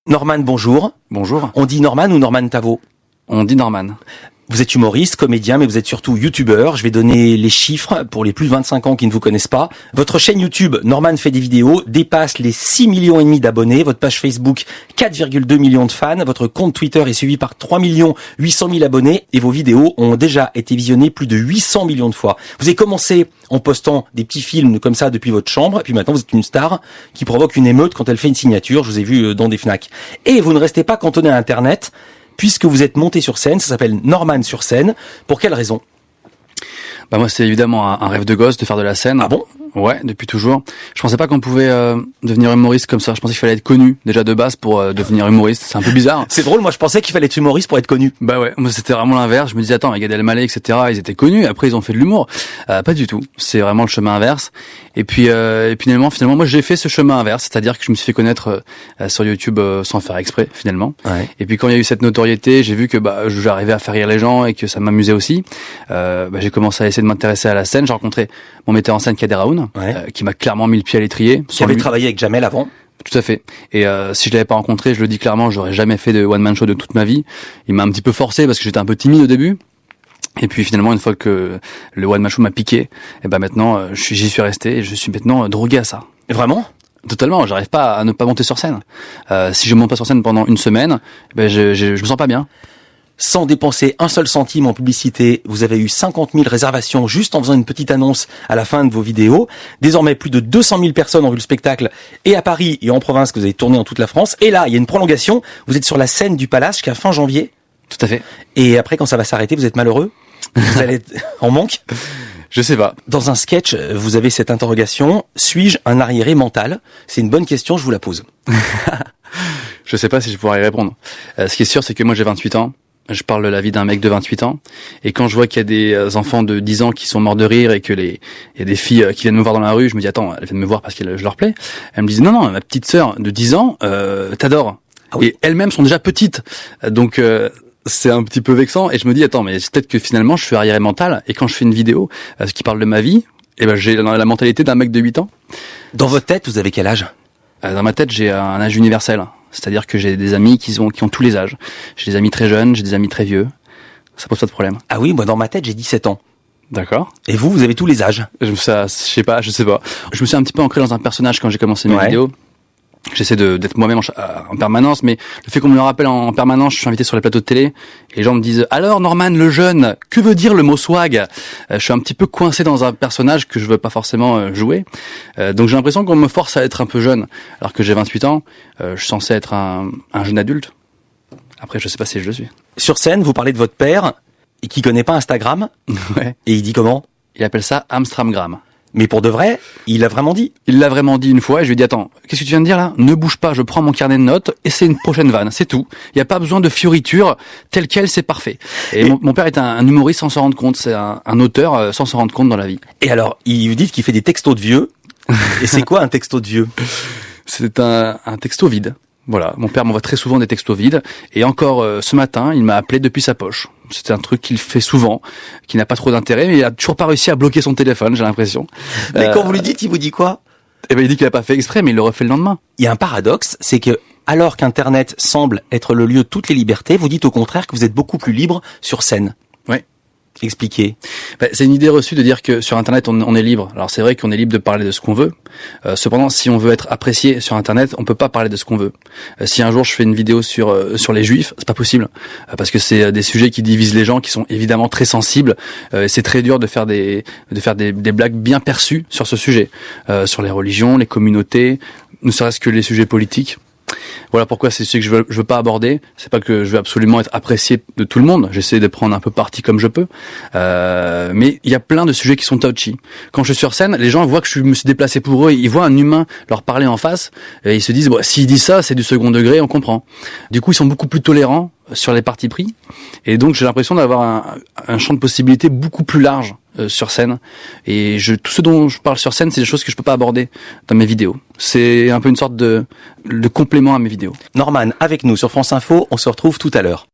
Norman, bonjour. Bonjour. On dit Norman ou Norman Tavo? On dit Norman. Vous êtes humoriste, comédien, mais vous êtes surtout youtubeur. Je vais donner les chiffres pour les plus de 25 ans qui ne vous connaissent pas. Votre chaîne YouTube, Norman fait des vidéos, dépasse les 6,5 millions d'abonnés. Votre page Facebook, 4,2 millions de fans. Votre compte Twitter est suivi par 3,8 millions abonnés. Et vos vidéos ont déjà été visionnées plus de 800 millions de fois. Vous avez commencé en postant des petits films comme ça depuis votre chambre. Et puis maintenant, vous êtes une star qui provoque une émeute quand elle fait une signature. Je vous ai vu dans des Fnac. Et vous ne restez pas cantonné à Internet, puisque vous êtes monté sur scène. Ça s'appelle Norman sur scène. Pour quelle raison? Bah moi, c'est évidemment un rêve de gosse de faire de la scène. Ah bon? Ouais, depuis toujours. Je pensais pas qu'on pouvait devenir humoriste comme ça. Je pensais qu'il fallait être connu déjà de base pour devenir humoriste. C'est un peu bizarre. C'est drôle, moi je pensais qu'il fallait être humoriste pour être connu. Bah ouais, moi c'était vraiment l'inverse. Je me disais attends, Gad Elmaleh, etc. Ils étaient connus. Après ils ont fait de l'humour. Pas du tout. C'est vraiment le chemin inverse. Et puis finalement, moi j'ai fait ce chemin inverse, c'est-à-dire que je me suis fait connaître sur YouTube sans faire exprès finalement. Ouais. Et puis quand il y a eu cette notoriété, j'ai vu que j'arrivais à faire rire les gens et que ça m'amusait aussi. J'ai commencé à essayer de m'intéresser à la scène. J'ai rencontré mon metteur en scène Kader Aoun, qui m'a clairement mis le pied à l'étrier. Qui avait travaillé avec Jamel avant. Tout à fait. Et si je l'avais pas rencontré, je le dis clairement, j'aurais jamais fait de one man show de toute ma vie. Il m'a un petit peu forcé parce que j'étais un peu timide au début. Et puis finalement, une fois que le one man show m'a piqué, et maintenant j'y suis resté et je suis maintenant drogué à ça. Vraiment? Totalement. J'arrive pas à ne pas monter sur scène. Si je monte pas sur scène pendant une semaine, je me sens pas bien. Sans dépenser un seul centime en publicité, vous avez eu 50 000 réservations juste en faisant une petite annonce à la fin de vos vidéos. Désormais, plus de 200 000 personnes ont vu le spectacle, et à Paris et en province, que vous avez tourné dans toute la France. Et là, il y a une prolongation. Vous êtes sur la scène du Palace jusqu'à fin janvier. Tout à fait. Et après, quand ça va s'arrêter, vous êtes malheureux? Vous allez être en manque? Je sais pas. Dans un sketch, vous avez cette interrogation. Suis-je un arriéré mental? C'est une bonne question, je vous la pose. Je sais pas si je pourrais y répondre. Ce qui est sûr, c'est que moi j'ai 28 ans. Je parle de la vie d'un mec de 28 ans. Et quand je vois qu'il y a des enfants de 10 ans qui sont morts de rire et que il y a des filles qui viennent me voir dans la rue, je me dis, attends, elles viennent me voir parce que je leur plais. Elles me disent, non, ma petite sœur de 10 ans, t'adore. Ah oui. Et elles-mêmes sont déjà petites. Donc, c'est un petit peu vexant. Et je me dis, attends, mais c'est peut-être que finalement, je suis arriéré mental. Et quand je fais une vidéo, qui parle de ma vie, j'ai la mentalité d'un mec de 8 ans. Dans votre tête, vous avez quel âge? Dans ma tête, j'ai un âge universel. C'est-à-dire que j'ai des amis qui ont tous les âges. J'ai des amis très jeunes, j'ai des amis très vieux. Ça pose pas de problème. Ah oui, moi dans ma tête, j'ai 17 ans. D'accord. Et vous avez tous les âges. Je sais pas. Je me suis un petit peu ancré dans un personnage quand j'ai commencé mes vidéos. J'essaie d'être moi-même en permanence, mais le fait qu'on me le rappelle en permanence, je suis invité sur les plateaux de télé, et les gens me disent « Alors Norman, le jeune, que veut dire le mot swag ?» Je suis un petit peu coincé dans un personnage que je veux pas forcément jouer. Donc j'ai l'impression qu'on me force à être un peu jeune, alors que j'ai 28 ans, je suis censé être un jeune adulte. Après, je sais pas si je le suis. Sur scène, vous parlez de votre père, et qui connaît pas Instagram, Ouais. et il dit comment? Il appelle ça Amstramgram. Mais pour de vrai, il l'a vraiment dit. Il l'a vraiment dit une fois et je lui ai dit attends, qu'est-ce que tu viens de dire là? Ne bouge pas, je prends mon carnet de notes et c'est une prochaine vanne, c'est tout. Il n'y a pas besoin de fioritures, tel quel, c'est parfait. Et mon père est un humoriste sans s'en rendre compte, c'est un auteur sans s'en rendre compte dans la vie. Et alors, il vous dit qu'il fait des textos de vieux. Et c'est quoi un texto de vieux? C'est un texto vide. Voilà, mon père m'envoie très souvent des textos vides et encore ce matin, il m'a appelé depuis sa poche. C'est un truc qu'il fait souvent, qui n'a pas trop d'intérêt, mais il a toujours pas réussi à bloquer son téléphone, j'ai l'impression. Mais quand vous lui dites, il vous dit quoi? Il dit qu'il a pas fait exprès, mais il le refait le lendemain. Il y a un paradoxe, c'est que alors qu'Internet semble être le lieu de toutes les libertés, vous dites au contraire que vous êtes beaucoup plus libre sur scène. Ouais. Expliquez. C'est une idée reçue de dire que sur Internet on est libre. Alors c'est vrai qu'on est libre de parler de ce qu'on veut. Cependant, si on veut être apprécié sur Internet, on peut pas parler de ce qu'on veut. Si un jour je fais une vidéo sur les Juifs, c'est pas possible parce que c'est des sujets qui divisent les gens, qui sont évidemment très sensibles. C'est très dur de faire des blagues bien perçues sur ce sujet, sur les religions, les communautés, ne serait-ce que les sujets politiques. Voilà pourquoi c'est ce que je veux pas aborder. C'est pas que je veux absolument être apprécié de tout le monde. J'essaie de prendre un peu parti comme je peux. Mais il y a plein de sujets qui sont touchy. Quand je suis sur scène, les gens voient que je me suis déplacé pour eux. Ils voient un humain leur parler en face. Et ils se disent, bon, s'il dit ça, c'est du second degré, on comprend. Du coup, ils sont beaucoup plus tolérants sur les partis pris. Et donc, j'ai l'impression d'avoir un champ de possibilités beaucoup plus large sur scène. Et tout ce dont je parle sur scène, c'est des choses que je peux pas aborder dans mes vidéos. C'est un peu une sorte de complément à mes vidéos. Norman, avec nous sur France Info, on se retrouve tout à l'heure.